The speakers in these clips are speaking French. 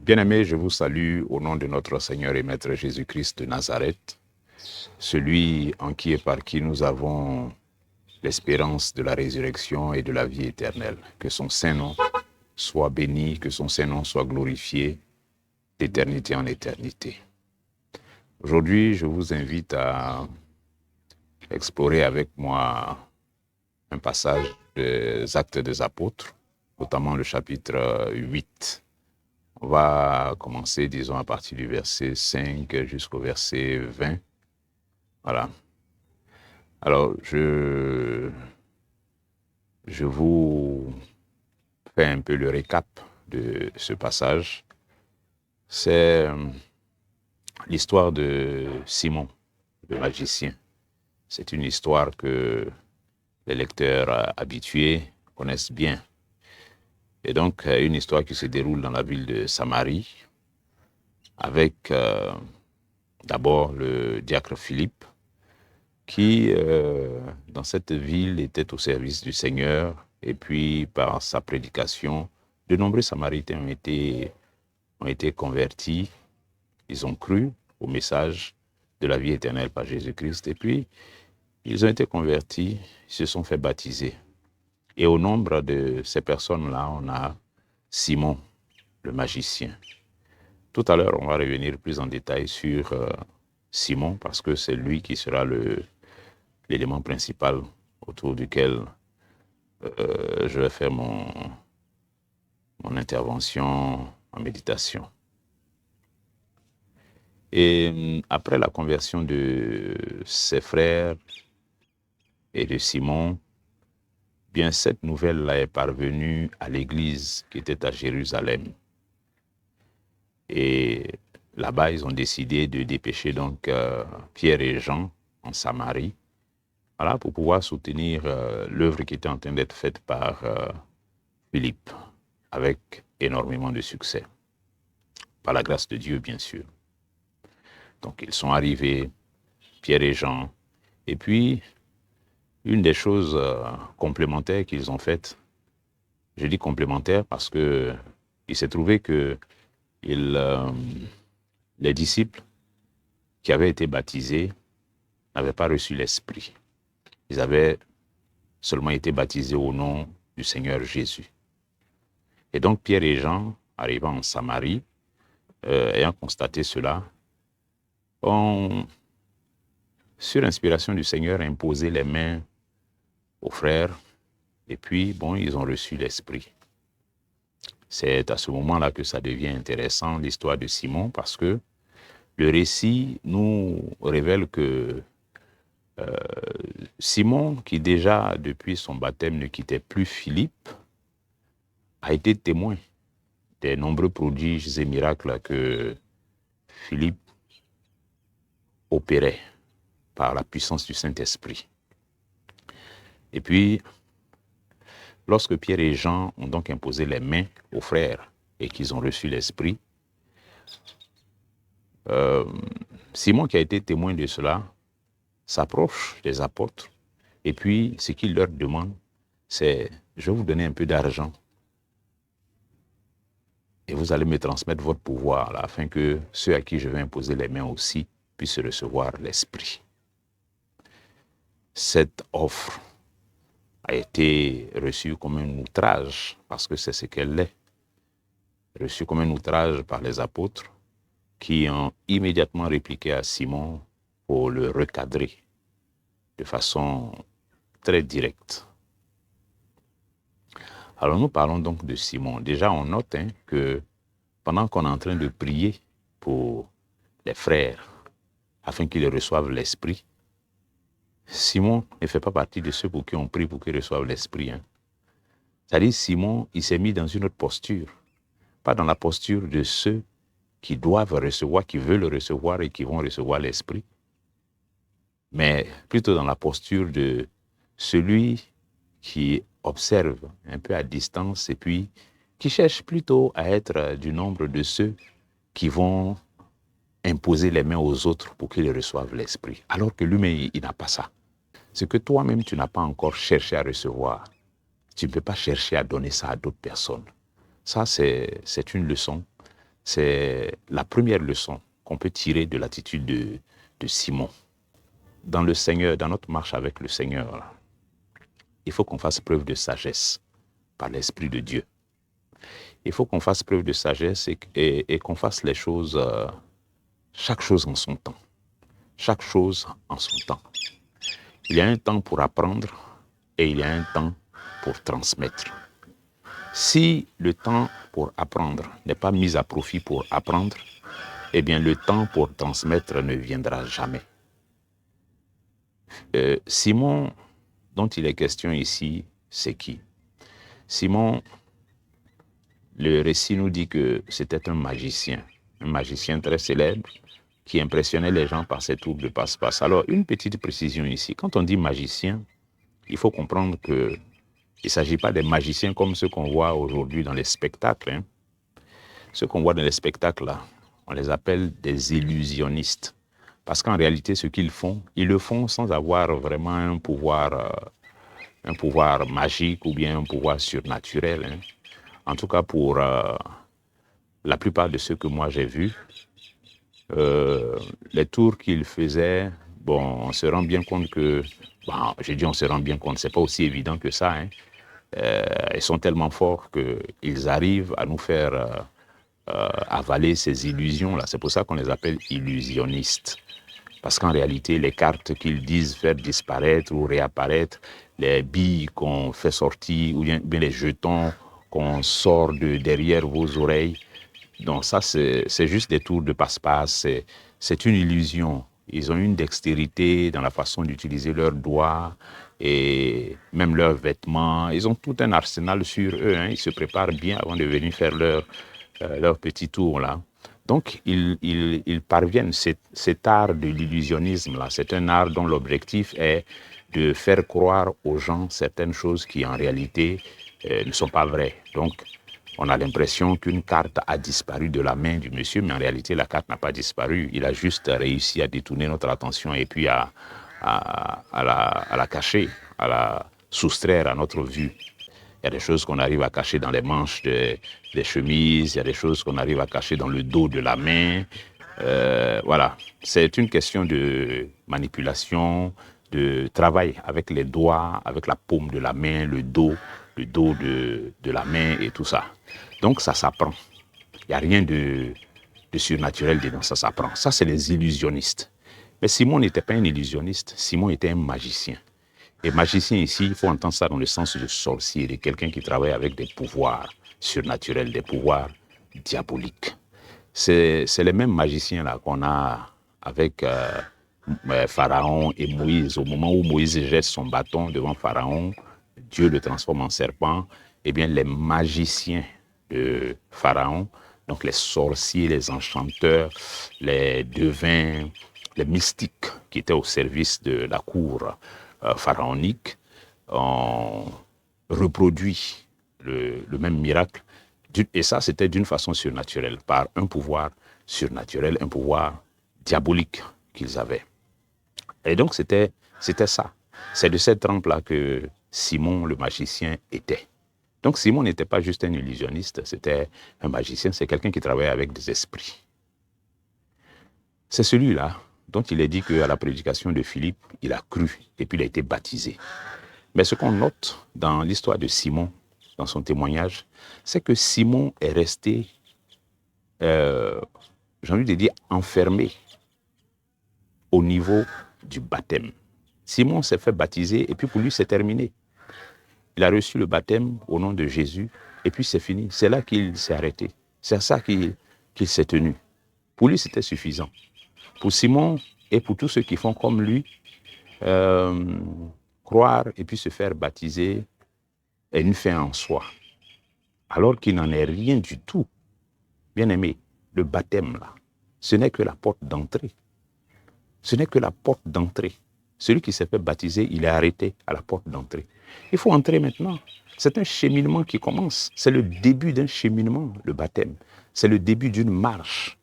Bien-aimés, je vous salue au nom de notre Seigneur et Maître Jésus-Christ de Nazareth, celui en qui et par qui nous avons l'espérance de la résurrection et de la vie éternelle. Que son Saint-Nom soit béni, que son Saint-Nom soit glorifié d'éternité en éternité. Aujourd'hui, je vous invite à explorer avec moi un passage des Actes des Apôtres, notamment le chapitre 8. On va commencer, disons, à partir du verset 5 jusqu'au verset 20. Voilà. Alors, je vous fais un peu le récap de ce passage. C'est l'histoire de Simon, le magicien. C'est une histoire que les lecteurs habitués connaissent bien. Et donc, une histoire qui se déroule dans la ville de Samarie, avec d'abord le diacre Philippe, qui, dans cette ville, était au service du Seigneur. Et puis, par sa prédication, de nombreux Samaritains ont été convertis. Ils ont cru au message de la vie éternelle par Jésus-Christ. Et puis, ils ont été convertis, ils se sont fait baptiser. Et au nombre de ces personnes-là, on a Simon, le magicien. Tout à l'heure, on va revenir plus en détail sur Simon, parce que c'est lui qui sera l'élément principal autour duquel je vais faire mon intervention en méditation. Et après la conversion de ses frères et de Simon, bien cette nouvelle-là est parvenue à l'église qui était à Jérusalem. Et là-bas, ils ont décidé de dépêcher donc Pierre et Jean en Samarie, voilà, pour pouvoir soutenir l'œuvre qui était en train d'être faite par Philippe, avec énormément de succès, par la grâce de Dieu, bien sûr. Donc, ils sont arrivés, Pierre et Jean, et puis, une des choses complémentaires qu'ils ont faites, je dis complémentaires parce que il s'est trouvé que les disciples qui avaient été baptisés n'avaient pas reçu l'Esprit. Ils avaient seulement été baptisés au nom du Seigneur Jésus. Et donc Pierre et Jean, arrivant en Samarie, ayant constaté cela, ont, sur l'inspiration du Seigneur, imposé les mains aux frères, et puis, bon, ils ont reçu l'Esprit. C'est à ce moment-là que ça devient intéressant, l'histoire de Simon, parce que le récit nous révèle que Simon, qui déjà depuis son baptême ne quittait plus Philippe, a été témoin des nombreux prodiges et miracles que Philippe opérait par la puissance du Saint-Esprit. Et puis, lorsque Pierre et Jean ont donc imposé les mains aux frères et qu'ils ont reçu l'Esprit, Simon, qui a été témoin de cela, s'approche des apôtres et puis ce qu'il leur demande, c'est « je vais vous donner un peu d'argent et vous allez me transmettre votre pouvoir là, afin que ceux à qui je vais imposer les mains aussi puissent recevoir l'Esprit. » Cette offre a été reçue comme un outrage, parce que c'est ce qu'elle est, reçue comme un outrage par les apôtres qui ont immédiatement répliqué à Simon pour le recadrer de façon très directe. Alors nous parlons donc de Simon. Déjà on note que pendant qu'on est en train de prier pour les frères afin qu'ils reçoivent l'Esprit, Simon ne fait pas partie de ceux pour qui on prie pour qu'ils reçoivent l'Esprit. C'est-à-dire Simon, il s'est mis dans une autre posture, pas dans la posture de ceux qui doivent recevoir, qui veulent recevoir et qui vont recevoir l'Esprit, mais plutôt dans la posture de celui qui observe un peu à distance et puis qui cherche plutôt à être du nombre de ceux qui vont imposer les mains aux autres pour qu'ils reçoivent l'Esprit. Alors que lui-même, il n'a pas ça. Ce que toi-même, tu n'as pas encore cherché à recevoir, tu ne peux pas chercher à donner ça à d'autres personnes. Ça, c'est une leçon C'est la première leçon qu'on peut tirer de l'attitude de Simon. Dans le Seigneur, dans notre marche avec le Seigneur, il faut qu'on fasse preuve de sagesse par l'Esprit de Dieu. Il faut qu'on fasse preuve de sagesse et qu'on fasse les choses, chaque chose en son temps. Chaque chose en son temps. Il y a un temps pour apprendre et il y a un temps pour transmettre. Si le temps pour apprendre n'est pas mis à profit pour apprendre, eh bien le temps pour transmettre ne viendra jamais. Simon, dont il est question ici, c'est qui? Simon, le récit nous dit que c'était un magicien très célèbre, qui impressionnait les gens par ses tours de passe-passe. Alors, une petite précision ici. Quand on dit magicien, il faut comprendre qu'il ne s'agit pas des magiciens comme ceux qu'on voit aujourd'hui dans les spectacles. Hein. Ceux qu'on voit dans les spectacles, là, on les appelle des illusionnistes. Parce qu'en réalité, ce qu'ils font, ils le font sans avoir vraiment un pouvoir magique ou bien un pouvoir surnaturel. Hein. En tout cas, pour la plupart de ceux que moi j'ai vus, les tours qu'ils faisaient, bon, on se rend bien compte que, bon, j'ai dit on se rend bien compte, c'est pas aussi évident que ça. Hein. Ils sont tellement forts qu'ils arrivent à nous faire avaler ces illusions-là. C'est pour ça qu'on les appelle illusionnistes. Parce qu'en réalité, les cartes qu'ils disent faire disparaître ou réapparaître, les billes qu'on fait sortir, ou bien les jetons qu'on sort de derrière vos oreilles, donc ça, c'est juste des tours de passe-passe, c'est une illusion. Ils ont une dextérité dans la façon d'utiliser leurs doigts et même leurs vêtements. Ils ont tout un arsenal sur eux. Hein. Ils se préparent bien avant de venir faire leur petit tour là. Donc, ils parviennent, cet art de l'illusionnisme-là, c'est un art dont l'objectif est de faire croire aux gens certaines choses qui, en réalité, ne sont pas vraies. Donc, on a l'impression qu'une carte a disparu de la main du monsieur, mais en réalité, la carte n'a pas disparu. Il a juste réussi à détourner notre attention et puis à la cacher, à la soustraire à notre vue. Il y a des choses qu'on arrive à cacher dans les manches des chemises, il y a des choses qu'on arrive à cacher dans le dos de la main. Voilà, c'est une question de manipulation, de travail avec les doigts, avec la paume de la main, le dos de la main et tout ça. Donc ça s'apprend. Il n'y a rien de surnaturel dedans, ça s'apprend. Ça, c'est les illusionnistes. Mais Simon n'était pas un illusionniste, Simon était un magicien. Et magicien ici, il faut entendre ça dans le sens de sorcier, de quelqu'un qui travaille avec des pouvoirs surnaturels, des pouvoirs diaboliques. C'est les mêmes magiciens là qu'on a avec Pharaon et Moïse. Au moment où Moïse jette son bâton devant Pharaon, Dieu le transforme en serpent. Eh bien, les magiciens de Pharaon, donc les sorciers, les enchanteurs, les devins, les mystiques qui étaient au service de la cour pharaonique, ont reproduit le même miracle. Et ça, c'était d'une façon surnaturelle, par un pouvoir surnaturel, un pouvoir diabolique qu'ils avaient. Et donc, c'était ça. C'est de cette trempe-là que Simon, le magicien, était. Donc, Simon n'était pas juste un illusionniste, c'était un magicien, c'est quelqu'un qui travaillait avec des esprits. C'est celui-là dont il est dit qu'à la prédication de Philippe, il a cru et puis il a été baptisé. Mais ce qu'on note dans l'histoire de Simon, dans son témoignage, c'est que Simon est resté, j'ai envie de dire, enfermé au niveau du baptême. Simon s'est fait baptiser et puis pour lui, c'est terminé. Il a reçu le baptême au nom de Jésus et puis c'est fini. C'est là qu'il s'est arrêté. C'est à ça qu'il s'est tenu. Pour lui, c'était suffisant. Pour Simon et pour tous ceux qui font comme lui, croire et puis se faire baptiser est une fin en soi. Alors qu'il n'en est rien du tout. Bien aimé, le baptême, là, ce n'est que la porte d'entrée. Ce n'est que la porte d'entrée. Celui qui s'est fait baptiser, il est arrêté à la porte d'entrée. Il faut entrer maintenant. C'est un cheminement qui commence. C'est le début d'un cheminement, le baptême. C'est le début d'une marche.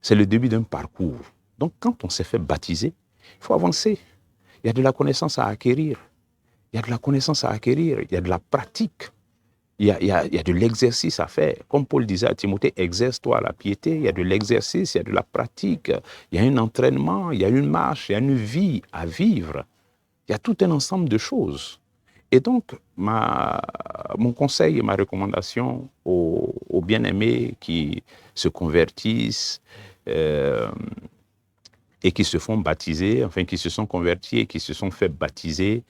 C'est le début d'un parcours. Donc, quand on s'est fait baptiser, il faut avancer. Il y a de la connaissance à acquérir. Il y a de la connaissance à acquérir. Il y a de la pratique. il y a de l'exercice à faire. Comme Paul disait à Timothée, exerce-toi à la piété, il y a de l'exercice, il y a de la pratique, il y a un entraînement, il y a une marche, il y a une vie à vivre. Il y a tout un ensemble de choses. Et donc, mon conseil et ma recommandation aux bien-aimés qui se convertissent et qui se font baptiser, enfin qui se sont convertis et qui se sont fait baptiser,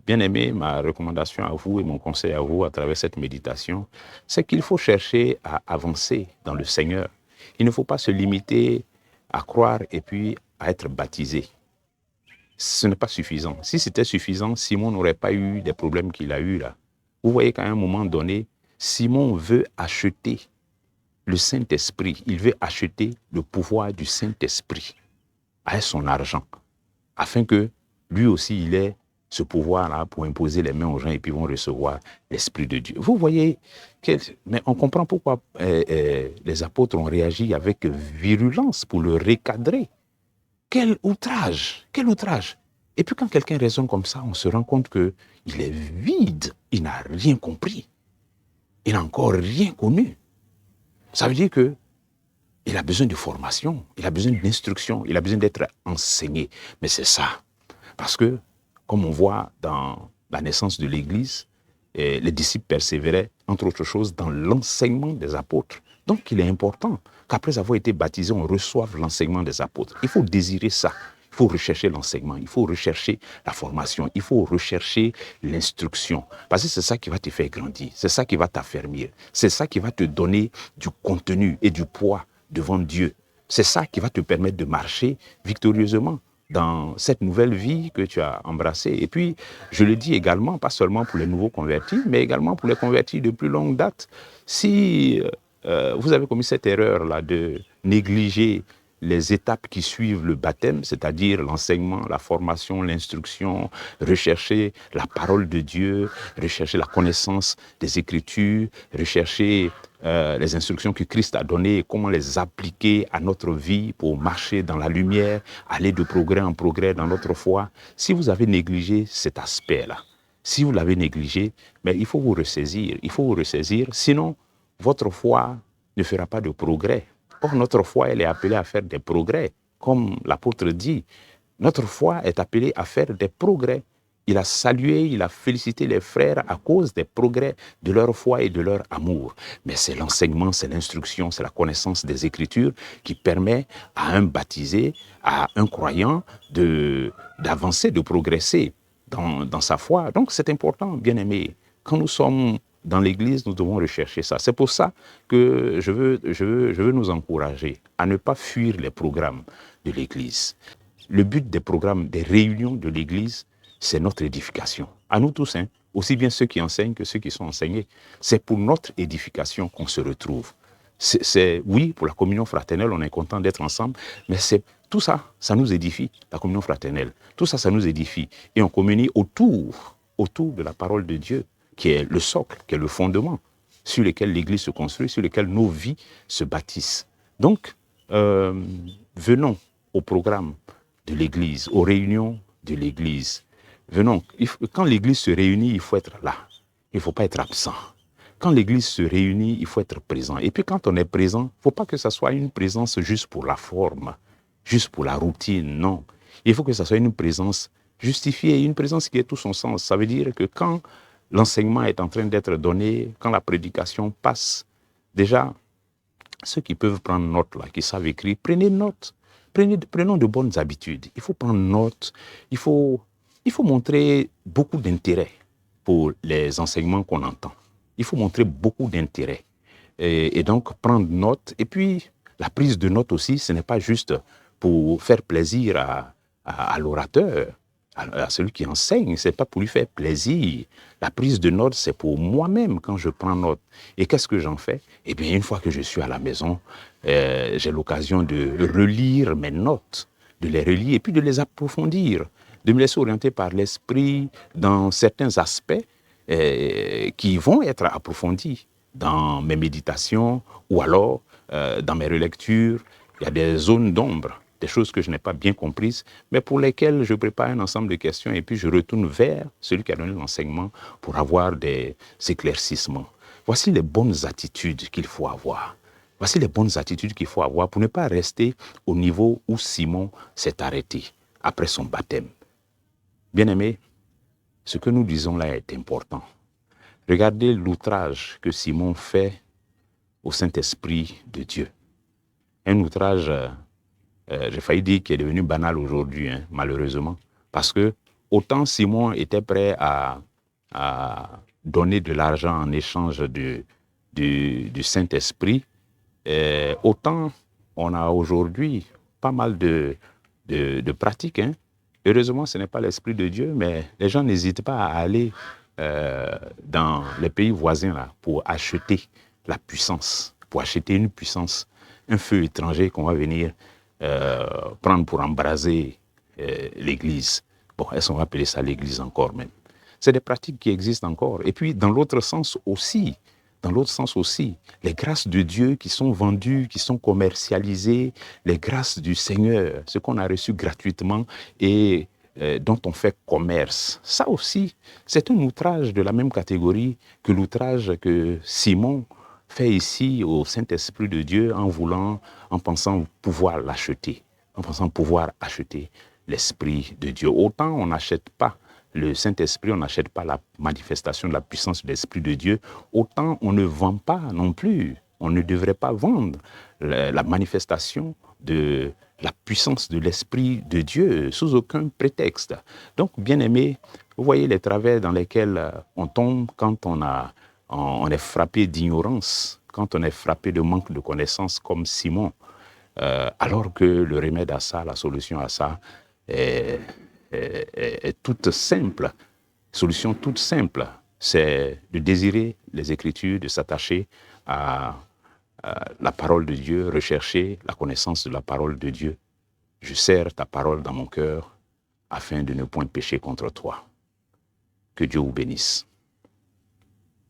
bien-aimés, ma recommandation à vous et mon conseil à vous à travers cette méditation, c'est qu'il faut chercher à avancer dans le Seigneur. Il ne faut pas se limiter à croire et puis à être baptisé. Ce n'est pas suffisant. Si c'était suffisant, Simon n'aurait pas eu des problèmes qu'il a eus là. Vous voyez qu'à un moment donné, Simon veut acheter le Saint-Esprit. Il veut acheter le pouvoir du Saint-Esprit avec son argent, afin que lui aussi, il ait ce pouvoir-là pour imposer les mains aux gens et puis vont recevoir l'Esprit de Dieu. Vous voyez, mais on comprend pourquoi les apôtres ont réagi avec virulence pour le recadrer. Quel outrage, quel outrage. Et puis quand quelqu'un raisonne comme ça, on se rend compte qu'il est vide, il n'a rien compris, il n'a encore rien connu. Ça veut dire qu'il a besoin de formation, il a besoin d'instruction, il a besoin d'être enseigné. Mais c'est ça. Parce que, comme on voit dans la naissance de l'Église, les disciples persévéraient, entre autres choses, dans l'enseignement des apôtres. Donc, il est important qu'après avoir été baptisé, on reçoive l'enseignement des apôtres. Il faut désirer ça. Il faut rechercher l'enseignement, il faut rechercher la formation, il faut rechercher l'instruction. Parce que c'est ça qui va te faire grandir, c'est ça qui va t'affermir, c'est ça qui va te donner du contenu et du poids devant Dieu. C'est ça qui va te permettre de marcher victorieusement dans cette nouvelle vie que tu as embrassée. Et puis, je le dis également, pas seulement pour les nouveaux convertis, mais également pour les convertis de plus longue date. Si vous avez commis cette erreur-là de négliger les étapes qui suivent le baptême, c'est-à-dire l'enseignement, la formation, l'instruction, rechercher la parole de Dieu, rechercher la connaissance des Écritures, rechercher les instructions que Christ a données et comment les appliquer à notre vie pour marcher dans la lumière, aller de progrès en progrès dans notre foi. Si vous avez négligé cet aspect-là, si vous l'avez négligé, mais il faut vous ressaisir, sinon votre foi ne fera pas de progrès. Or, notre foi, elle est appelée à faire des progrès. Comme l'apôtre dit, notre foi est appelée à faire des progrès. Il a salué, il a félicité les frères à cause des progrès de leur foi et de leur amour. Mais c'est l'enseignement, c'est l'instruction, c'est la connaissance des Écritures qui permet à un baptisé, à un croyant d'avancer, de progresser dans sa foi. Donc c'est important, bien aimé. Quand nous sommes dans l'Église, nous devons rechercher ça. C'est pour ça que je veux nous encourager à ne pas fuir les programmes de l'Église. Le but des programmes, des réunions de l'Église, c'est notre édification. À nous tous, aussi bien ceux qui enseignent que ceux qui sont enseignés. C'est pour notre édification qu'on se retrouve. Oui, pour la communion fraternelle, on est content d'être ensemble, mais tout ça, ça nous édifie, la communion fraternelle. Tout ça, ça nous édifie. Et on communie autour de la parole de Dieu, qui est le socle, qui est le fondement, sur lequel l'Église se construit, sur lequel nos vies se bâtissent. Donc, venons au programme de l'Église, aux réunions de l'Église. Venons, quand l'Église se réunit, il faut être là. Il ne faut pas être absent. Quand l'Église se réunit, il faut être présent. Et puis quand on est présent, il ne faut pas que ce soit une présence juste pour la forme, juste pour la routine, non. Il faut que ce soit une présence justifiée, une présence qui ait tout son sens. Ça veut dire que quand l'enseignement est en train d'être donné, quand la prédication passe, déjà, ceux qui peuvent prendre note, là, qui savent écrire, prenez note. Prenons de bonnes habitudes. Il faut prendre note, il faut montrer beaucoup d'intérêt pour les enseignements qu'on entend. Il faut montrer beaucoup d'intérêt. Et donc, prendre note. Et puis, la prise de note aussi, ce n'est pas juste pour faire plaisir à l'orateur, à celui qui enseigne, ce n'est pas pour lui faire plaisir. La prise de notes, c'est pour moi-même quand je prends note. Et qu'est-ce que j'en fais? Eh bien, une fois que je suis à la maison, j'ai l'occasion de relire mes notes, de les relire et puis de les approfondir, de me laisser orienter par l'esprit dans certains aspects qui vont être approfondis dans mes méditations ou alors dans mes relectures. Il y a des zones d'ombre, des choses que je n'ai pas bien comprises, mais pour lesquelles je prépare un ensemble de questions et puis je retourne vers celui qui a donné l'enseignement pour avoir des éclaircissements. Voici les bonnes attitudes qu'il faut avoir. Voici les bonnes attitudes qu'il faut avoir pour ne pas rester au niveau où Simon s'est arrêté après son baptême. Bien-aimés, ce que nous disons là est important. Regardez l'outrage que Simon fait au Saint-Esprit de Dieu. Un outrage, j'ai failli dire, qui est devenu banal aujourd'hui, malheureusement. Parce que autant Simon était prêt à donner de l'argent en échange du Saint-Esprit, autant on a aujourd'hui pas mal de pratiques. Heureusement, ce n'est pas l'Esprit de Dieu, mais les gens n'hésitent pas à aller dans les pays voisins là, pour acheter la puissance, pour acheter une puissance, un feu étranger qu'on va venir prendre pour embraser l'Église. Bon, est-ce qu'on va appeler ça l'Église encore même? C'est des pratiques qui existent encore. Et puis, dans l'autre sens aussi, les grâces de Dieu qui sont vendues, qui sont commercialisées, les grâces du Seigneur, ce qu'on a reçu gratuitement et dont on fait commerce. Ça aussi, c'est un outrage de la même catégorie que l'outrage que Simon fait ici au Saint-Esprit de Dieu en pensant pouvoir l'acheter, en pensant pouvoir acheter l'Esprit de Dieu. Autant on n'achète pas le Saint-Esprit, on n'achète pas la manifestation de la puissance de l'Esprit de Dieu, autant on ne vend pas non plus. On ne devrait pas vendre la manifestation de la puissance de l'Esprit de Dieu sous aucun prétexte. Donc, bien-aimés, vous voyez les travers dans lesquels on tombe quand on est frappé d'ignorance, quand on est frappé de manque de connaissances comme Simon, alors que le remède à ça, la solution à ça est toute simple. Solution toute simple, c'est de désirer les Écritures, de s'attacher à la parole de Dieu, rechercher la connaissance de la parole de Dieu. Je serre ta parole dans mon cœur afin de ne point pécher contre toi. Que Dieu vous bénisse.